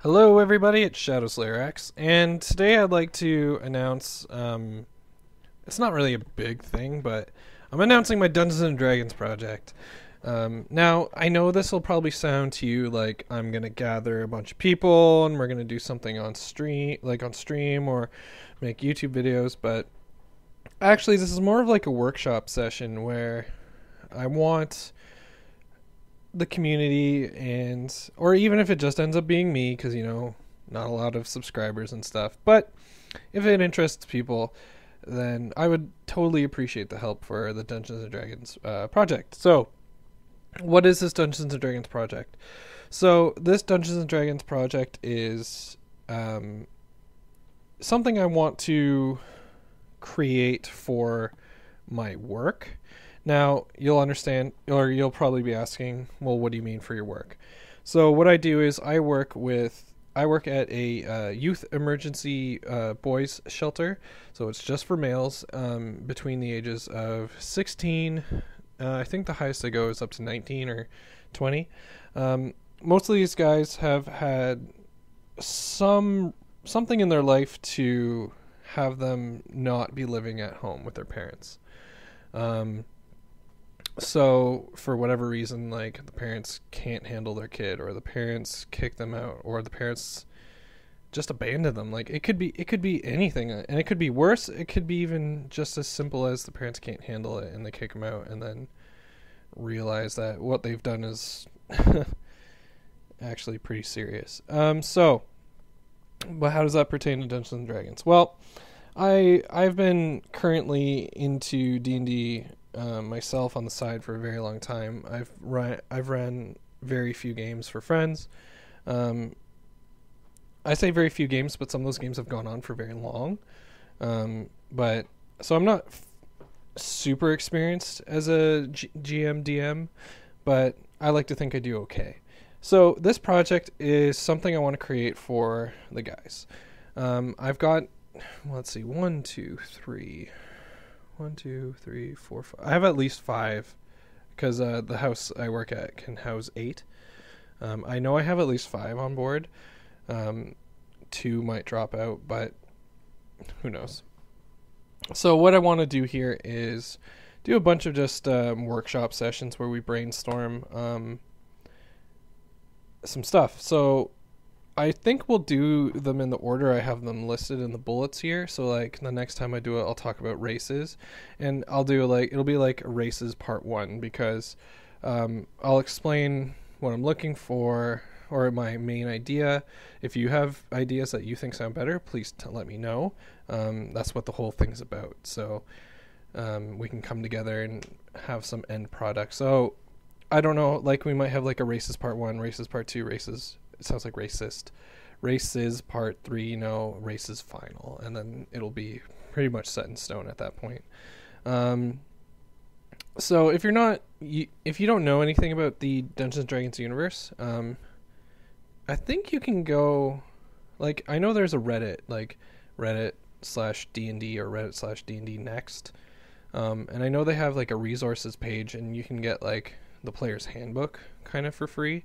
Hello everybody, it's ShadowSlayerX, and today I'd like to announce, it's not really a big thing, but I'm announcing my Dungeons & Dragons project. Now, I know this will probably sound to you like I'm going to gather a bunch of people and we're going to do something on stream, or make YouTube videos, but actually this is more of like a workshop session where I want the community or even if it just ends up being me, because not a lot of subscribers and stuff, but if it interests people, then I would totally appreciate the help for the Dungeons & Dragons project. So what is this Dungeons & Dragons project? So this Dungeons & Dragons project is something I want to create for my work. Now, you'll understand, or you'll probably be asking, well, what do you mean for your work? So what I do is I work at a youth emergency boys shelter. So it's just for males between the ages of 16. I think the highest I go is up to 19 or 20. Most of these guys have had something in their life to have them not be living at home with their parents. So for whatever reason, like the parents can't handle their kid, or the parents kick them out, or the parents just abandon them. Like it could be anything, and it could be worse. It could be even just as simple as the parents can't handle it and they kick them out, and then realize that what they've done is actually pretty serious. But how does that pertain to Dungeons and Dragons? Well, I've been currently into D&D myself on the side for a very long time. I've ran very few games for friends. I say very few games, but some of those games have gone on for very long. But so I'm not super experienced as a GM DM, but I like to think I do okay. So this project is something I want to create for the guys. I've got, let's see, 1, 2, 3, 4, 5. I have at least 5, because the house I work at can house 8. I know I have at least 5 on board. 2 might drop out, but who knows. So what I want to do here is do a bunch of just workshop sessions where we brainstorm some stuff. So I think we'll do them in the order I have them listed in the bullets here. So like the next time I do it, I'll talk about races, and I'll do it'll be like races part 1, because I'll explain what I'm looking for, or my main idea. If you have ideas that you think sound better, please let me know. That's what the whole thing's about. So we can come together and have some end product. So I don't know, like we might have like a races part 1, races part 2, races, it sounds like racist, races part 3, races final, and then it'll be pretty much set in stone at that point. So if you don't know anything about the Dungeons & Dragons universe, I think you can go, like, I know there's a Reddit, like Reddit/D&D or Reddit/D&D next, and I know they have like a resources page, and you can get like the player's handbook kind of for free.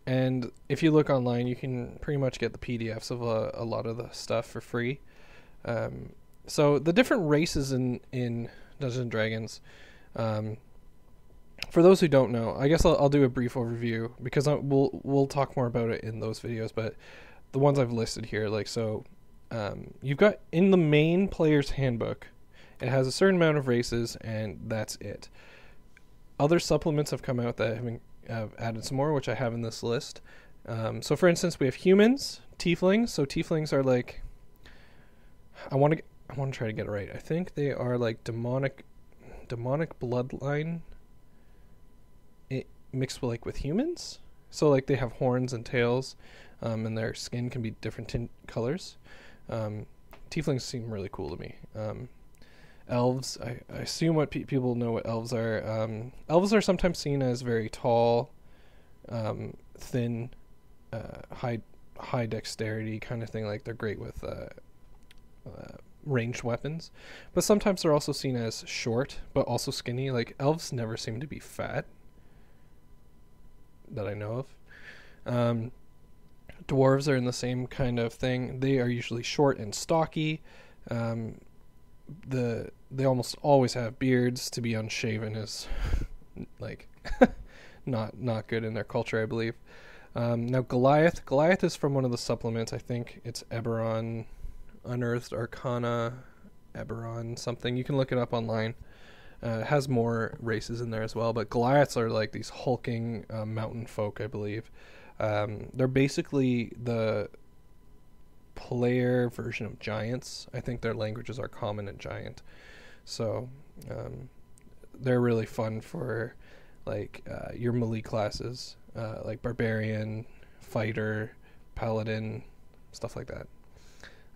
And if you look online, you can pretty much get the PDFs of a lot of the stuff for free. So the different races in Dungeons & Dragons, for those who don't know, I guess I'll do a brief overview, because we'll talk more about it in those videos, but the ones I've listed here, you've got in the main player's handbook, it has a certain amount of races, and that's it. Other supplements have come out that have added some more, which I have in this list. So for instance, we have humans, tieflings. So tieflings are like, I want to try to get it right. I think they are like demonic bloodline mixed with humans. So like they have horns and tails, and their skin can be different colors. Tieflings seem really cool to me. Elves, I assume what people know what elves are. Elves are sometimes seen as very tall, thin, high dexterity kind of thing. Like they're great with ranged weapons, but sometimes they're also seen as short but also skinny. Like elves never seem to be fat that I know of. Dwarves are in the same kind of thing. They are usually short and stocky. They almost always have beards. To be unshaven is like not good in their culture, I believe. Now Goliath is from one of the supplements. I think it's Eberron, Unearthed Arcana, Eberron something. You can look it up online. It has more races in there as well, but Goliaths are like these hulking mountain folk, I believe. They're basically the player version of giants. I think their languages are common and giant. So they're really fun for like your melee classes, like barbarian, fighter, paladin, stuff like that.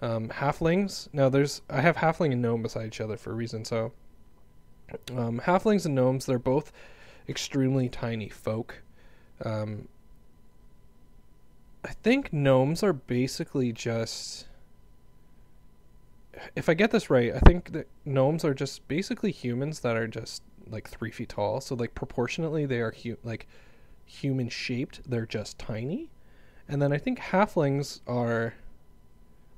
Halflings. Now I have halfling and gnome beside each other for a reason. So halflings and gnomes, they're both extremely tiny folk. I think gnomes are basically just, if I get this right, I think that gnomes are just basically humans that are just like 3 feet tall. So like proportionately they are like human shaped. They're just tiny. And then I think halflings are,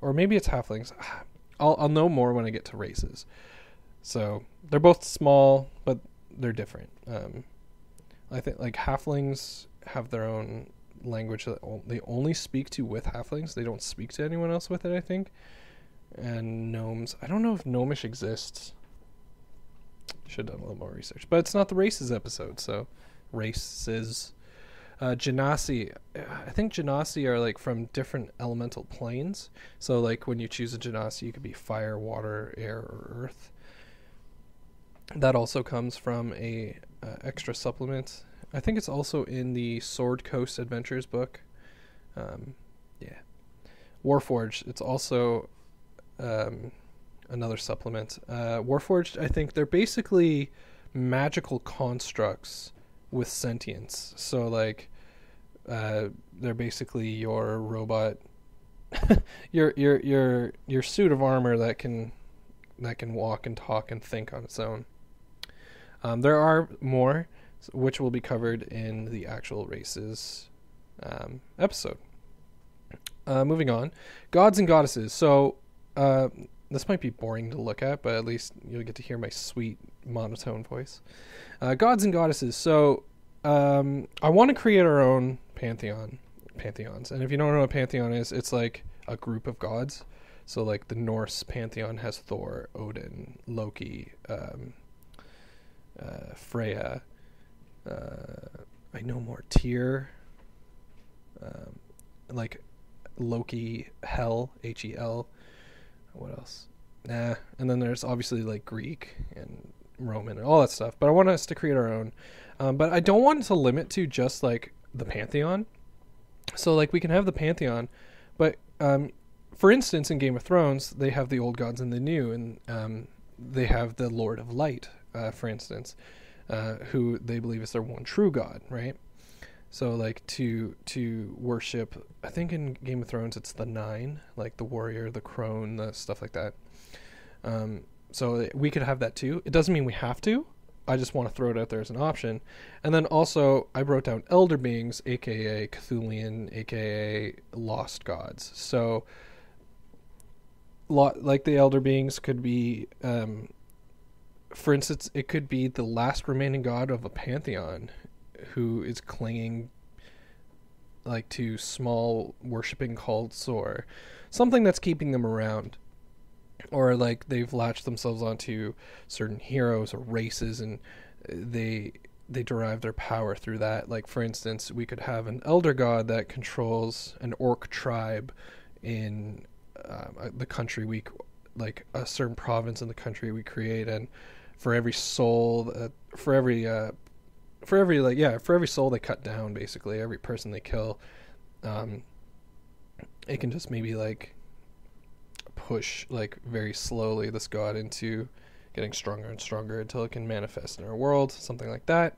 or maybe it's halflings. I'll know more when I get to races. So they're both small, but they're different. I think like halflings have their own language that they only speak to with halflings. They don't speak to anyone else with it, I think. And gnomes, I don't know if gnomish exists. Should have done a little more research, but it's not the races episode, so races. Genasi, I think Genasi are like from different elemental planes. So like when you choose a Genasi, you could be fire, water, air, or earth. That also comes from a extra supplement. I think it's also in the Sword Coast Adventures book. Yeah. Warforged, it's also another supplement. Warforged, I think they're basically magical constructs with sentience. So like they're basically your robot your suit of armor that can walk and talk and think on its own. There are more, which will be covered in the actual races episode. Moving on. Gods and goddesses. So this might be boring to look at, but at least you'll get to hear my sweet monotone voice. Gods and goddesses. So I want to create our own pantheons. And if you don't know what a pantheon is, it's like a group of gods. So like the Norse pantheon has Thor, Odin, Loki, Freya. I know more. Tyr. Like Loki, Hel, Hel. What else? And then there's obviously like Greek and Roman and all that stuff. But I want us to create our own. But I don't want it to limit to just like the pantheon. So like we can have the pantheon, but for instance, in Game of Thrones, they have the old gods and the new, and they have the Lord of Light, for instance, who they believe is their one true god, right? So like to worship, I think in Game of Thrones it's the 9, like the warrior, the crone, the stuff like that. So we could have that too. It doesn't mean we have to. I just want to throw it out there as an option. And then also I wrote down elder beings, aka Cthulian, aka lost gods. So like the elder beings could be, for instance, it could be the last remaining god of a pantheon who is clinging like to small worshipping cults or something that's keeping them around. Or like they've latched themselves onto certain heroes or races, and they derive their power through that. Like for instance, we could have an elder god that controls an orc tribe in the country like a certain province in the country we create, and for every soul, for every soul they cut down, basically every person they kill, it can just maybe like push like very slowly this god into getting stronger and stronger until it can manifest in our world, something like that.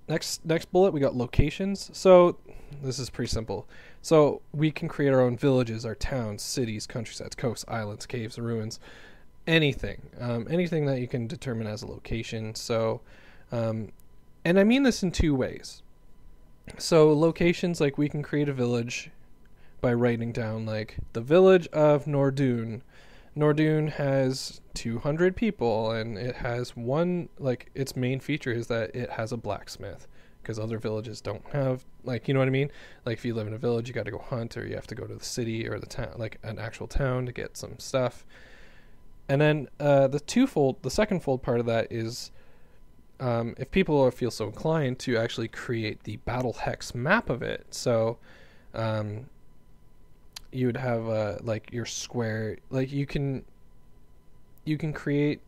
Next bullet, we got locations. So this is pretty simple. So we can create our own villages, our towns, cities, countrysides, coasts, islands, caves, ruins, anything that you can determine as a location. So and I mean this in 2 ways. So locations, like we can create a village by writing down like the village of Nordoon. Nordoon has 200 people, and it has one, like its main feature is that it has a blacksmith, because other villages don't have, like, you know what I mean? Like if you live in a village, you got to go hunt, or you have to go to the city or the town, like an actual town, to get some stuff. And then the second fold part of that is if people feel so inclined to actually create the battle hex map of it. So you would have like your square, like you can create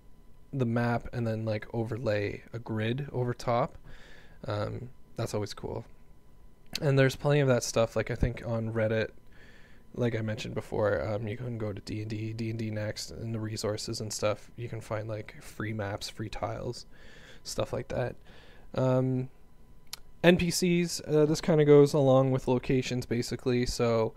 the map and then like overlay a grid over top. That's always cool. And there's plenty of that stuff, like I think on Reddit, like I mentioned before, you can go to D&D Next, and the resources and stuff, you can find like free maps, free tiles, stuff like that. NPCs, this kind of goes along with locations basically. So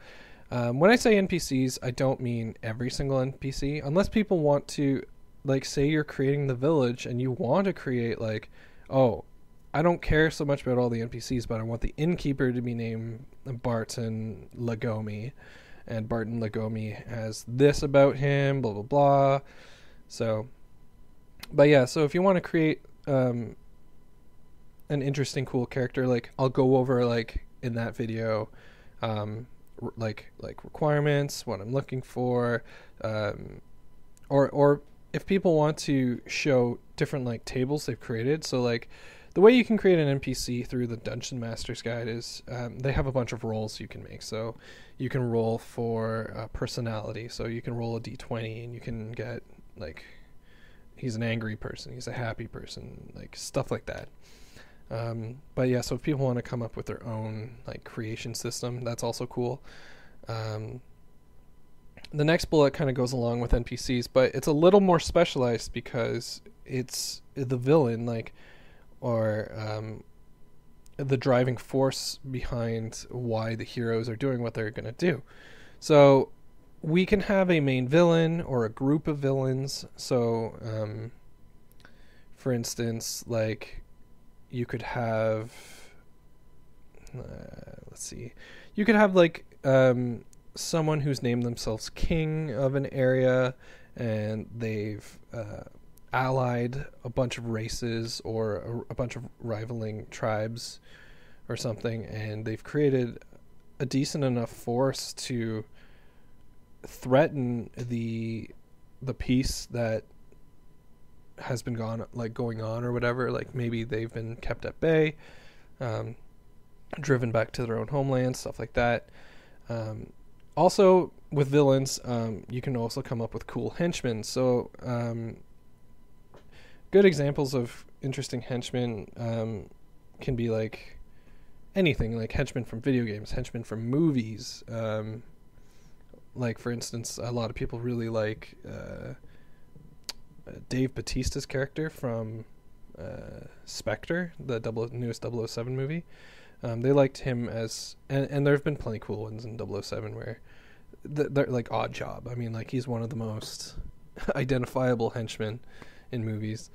when I say NPCs, I don't mean every single NPC, unless people want to, like, say you're creating the village and you want to create like, oh, I don't care so much about all the NPCs, but I want the innkeeper to be named Barton Lagomi, and Barton Lagomi has this about him, blah blah blah. So, but yeah, so if you want to create an interesting, cool character, like I'll go over like in that video, like requirements, what I'm looking for, or if people want to show different like tables they've created. So like the way you can create an NPC through the Dungeon Master's Guide is they have a bunch of rolls you can make. So you can roll for personality. So you can roll a d20 and you can get like, he's an angry person, he's a happy person, like stuff like that. But yeah, so if people want to come up with their own like creation system, that's also cool. The next bullet kind of goes along with NPCs, but it's a little more specialized because it's the villain, like, or the driving force behind why the heroes are doing what they're going to do. So we can have a main villain or a group of villains. So for instance, like you could have you could have like someone who's named themselves king of an area, and they've allied a bunch of races or a bunch of rivaling tribes or something, and they've created a decent enough force to threaten the peace that has been going on or whatever. Like maybe they've been kept at bay, driven back to their own homeland, stuff like that. Also with villains, you can also come up with cool henchmen. So good examples of interesting henchmen can be like anything, like henchmen from video games, henchmen from movies. Like for instance, a lot of people really like Dave Bautista's character from Spectre, the newest 007 movie. They liked him as, and there have been plenty cool ones in 007 where they're like Odd Job. I mean, like he's one of the most identifiable henchmen in movies.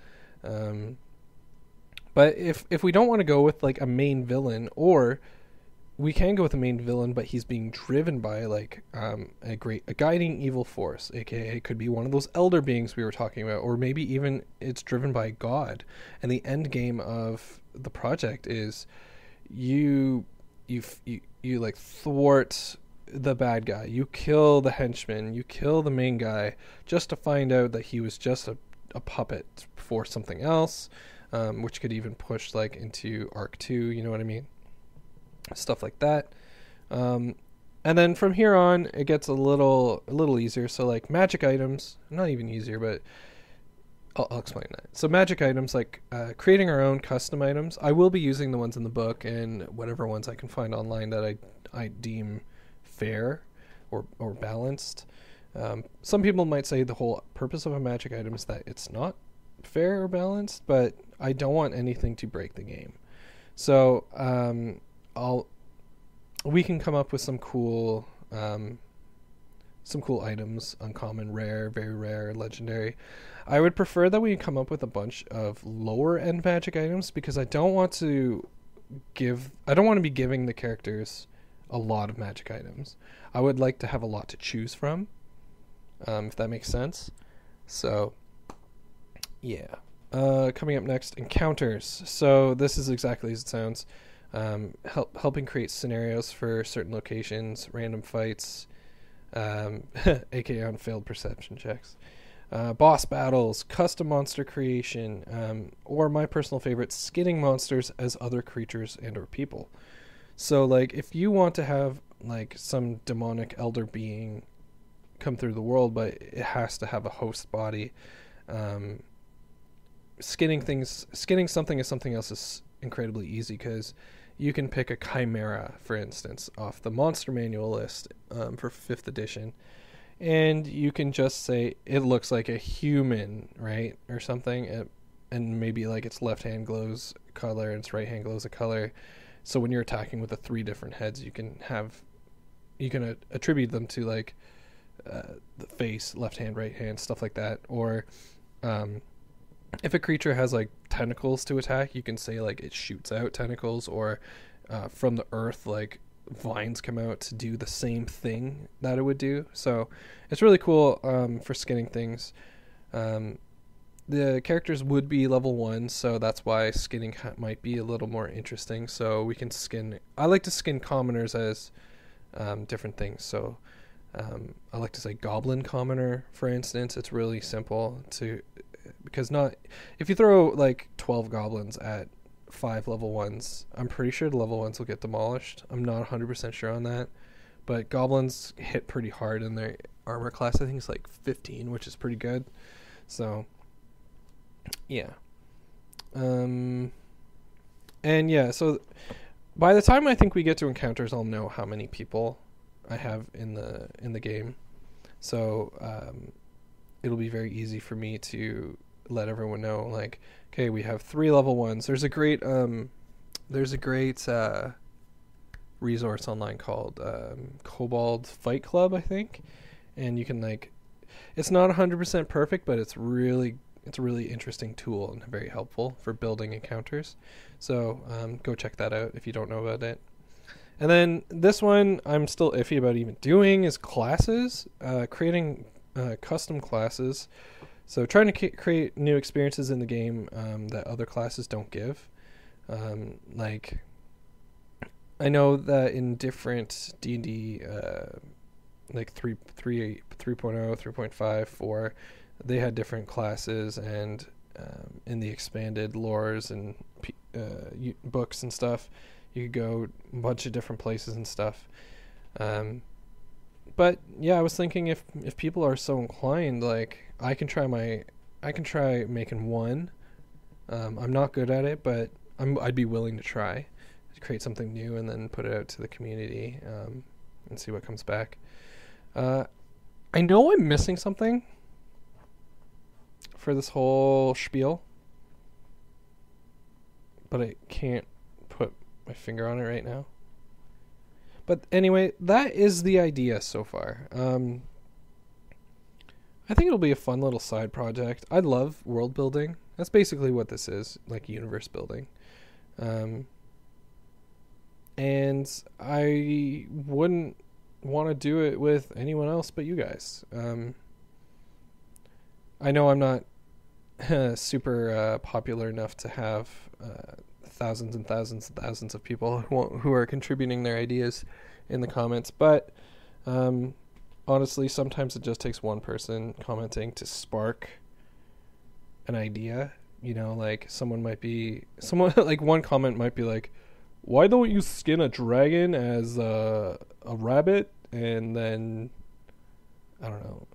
But if we don't want to go with like a main villain, or we can go with a main villain, but he's being driven by like a guiding evil force, aka it could be one of those elder beings we were talking about, or maybe even it's driven by God, and the end game of the project is you like thwart the bad guy, you kill the henchman, you kill the main guy, just to find out that he was just a puppet for something else, which could even push like into Arc 2, you know what I mean? Stuff like that. And then from here on it gets a little easier. So like magic items, not even easier, but I'll explain that. So magic items, like creating our own custom items. I will be using the ones in the book and whatever ones I can find online that I deem fair or balanced. Some people might say the whole purpose of a magic item is that it's not fair or balanced, but I don't want anything to break the game. So we can come up with some cool items, uncommon, rare, very rare, legendary. I would prefer that we come up with a bunch of lower end magic items, because I don't want to want to be giving the characters a lot of magic items. I would like to have a lot to choose from, if that makes sense. So, yeah. Coming up next, encounters. So this is exactly as it sounds. Helping create scenarios for certain locations, random fights, aka on failed perception checks, boss battles, custom monster creation, or my personal favorite, skinning monsters as other creatures and or people. So like if you want to have like some demonic elder being come through the world, but it has to have a host body, skinning something as something else is incredibly easy, because you can pick a chimera, for instance, off the monster manual list for 5th edition, and you can just say it looks like a human, right, or something, and maybe like its left hand glows a color and its right hand glows a color. So when you're attacking with the 3 different heads, you can attribute them to like the face, left hand, right hand, stuff like that. Or if a creature has like tentacles to attack, you can say like it shoots out tentacles, or from the earth like vines come out to do the same thing that it would do. So it's really cool for skinning things. The characters would be level 1, so that's why skinning might be a little more interesting. So we can I like to skin commoners as different things. So I like to say goblin commoner, for instance. It's really simple because if you throw like 12 goblins at 5 level 1s, I'm pretty sure the level 1s will get demolished. I'm not 100% sure on that, but goblins hit pretty hard, and their armor class I think is like 15, which is pretty good. So yeah. And yeah, so by the time I think we get to encounters, I'll know how many people I have in the game. So it'll be very easy for me to let everyone know, like, okay, we have 3 level 1s. There's a great resource online called Kobold Fight Club, I think, and you can like, it's not 100% perfect, but it's a really interesting tool and very helpful for building encounters. So go check that out if you don't know about it. And then this one I'm still iffy about even doing is classes, creating custom classes. So trying to create new experiences in the game that other classes don't give. Like, I know that in different D&D, like 3.0, 3.5, 4, they had different classes, and in the expanded lores and books and stuff, you could go a bunch of different places and stuff. But yeah, I was thinking if people are so inclined, like I can try making one. I'm not good at it, but I'd be willing to try to create something new and then put it out to the community and see what comes back. I know I'm missing something for this whole spiel, but I can't put my finger on it right now. But anyway, that is the idea so far. I think it'll be a fun little side project. I love world building. That's basically what this is, like universe building. And I wouldn't want to do it with anyone else but you guys. I know I'm not super popular enough to have thousands and thousands and thousands of people who are contributing their ideas in the comments, but honestly, sometimes it just takes one person commenting to spark an idea. You know, like someone like one comment might be like, why don't you skin a dragon as a rabbit? And then I don't know,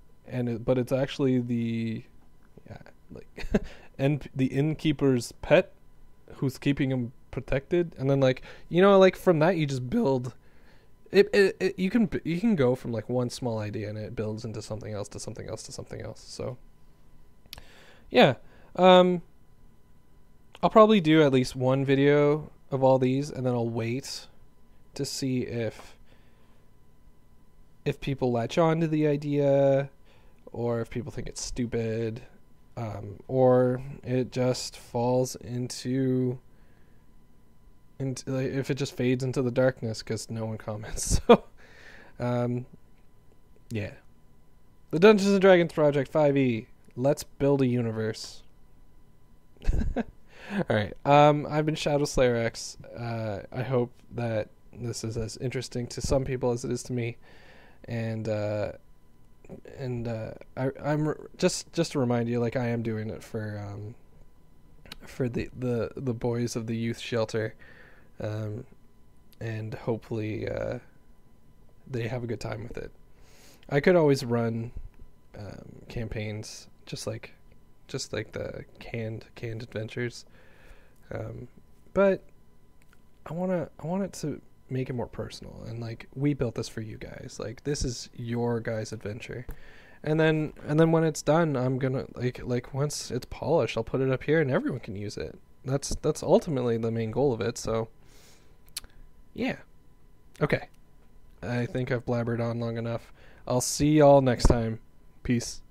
but it's actually and the innkeeper's pet who's keeping him protected. And then like, you know, like from that you just build it. You can go from like one small idea and it builds into something else to something else to something else. So yeah, I'll probably do at least one video of all these, and then I'll wait to see if people latch on to the idea, or if people think it's stupid, or it just falls into and like, if it just fades into the darkness because no one comments. So, yeah. The Dungeons and Dragons Project 5e. Let's build a universe. Alright. I've been ShadowSlayerX. I hope that this is as interesting to some people as it is to me. And I'm just to remind you, like, I am doing it for the boys of the youth shelter. And hopefully they have a good time with it. I could always run campaigns just like the canned adventures, but I want it to make it more personal, and like, we built this for you guys. Like, this is your guys' adventure, and then when it's done, I'm gonna like once it's polished, I'll put it up here and everyone can use it. That's ultimately the main goal of it. So yeah, okay. I think I've blabbered on long enough. I'll see y'all next time. Peace.